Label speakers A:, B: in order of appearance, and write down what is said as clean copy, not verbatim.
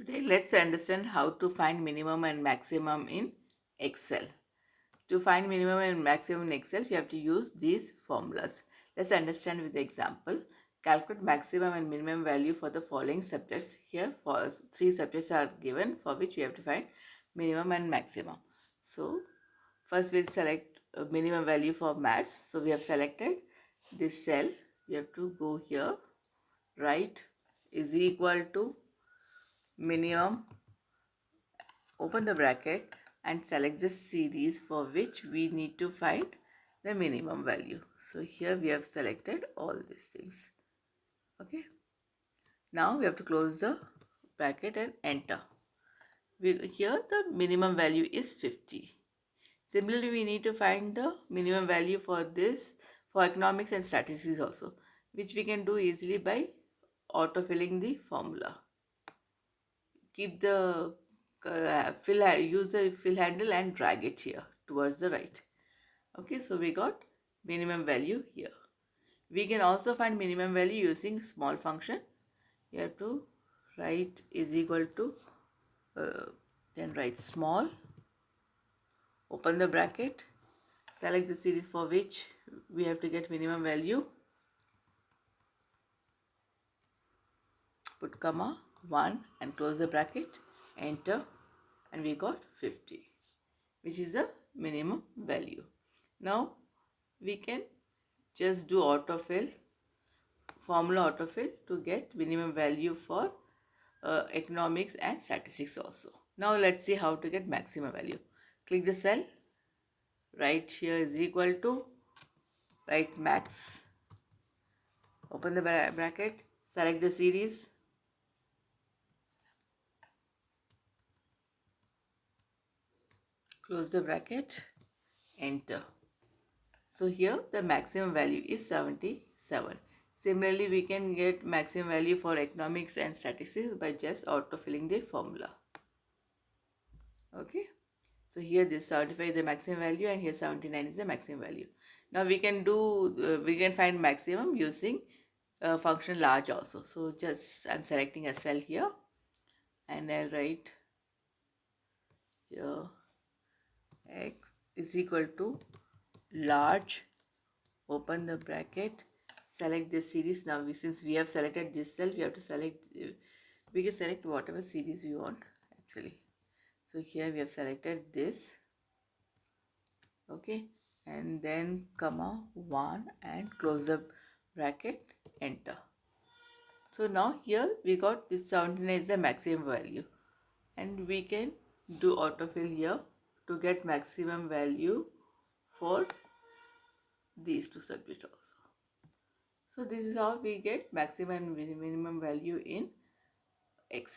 A: Today let's understand how to find minimum and maximum in Excel. To find minimum and maximum in Excel, we have to use these formulas. Let's understand with the example. Calculate maximum and minimum value for the following subjects. Here, for 3 subjects are given for which we have to find minimum and maximum. So, first we'll select a minimum value for maths. So, we have selected this cell. We have to go here, write is equal to minimum, open the bracket and select the series for which we need to find the minimum value. So here we have selected all these things. Okay. Now we have to close the bracket and enter. Here the minimum value is 50. Similarly, we need to find the minimum value for this for economics and statistics also, which we can do easily by autofilling the formula. Keep the use the fill handle and drag it here towards the right. Okay, so we got minimum value here. We can also find minimum value using small function. You have to write is equal to then write small, open the bracket, select the series for which we have to get minimum value, put comma 1 and close the bracket, enter, and we got 50, which is the minimum value. Now we can just do autofill, formula autofill to get minimum value for economics and statistics also. Now let's see how to get maximum value. Click the cell, write here is equal to, write max, open the bracket, select the series, close the bracket, enter. So here the maximum value is 77. Similarly, we can get maximum value for economics and statistics by just autofilling the formula. Okay. So here this 75 is the maximum value and here 79 is the maximum value. Now we can find maximum using function large also. So just I'm selecting a cell here and I'll write here x is equal to large, open the bracket, select the series. Now since we have selected this cell, we have to select, we can select whatever series we want actually. So here we have selected this, okay, and then comma 1 and close the bracket, enter. So now here we got this 79 is the maximum value and we can do autofill here to get maximum value for these two subjects also. So this is how we get maximum and minimum value in Excel.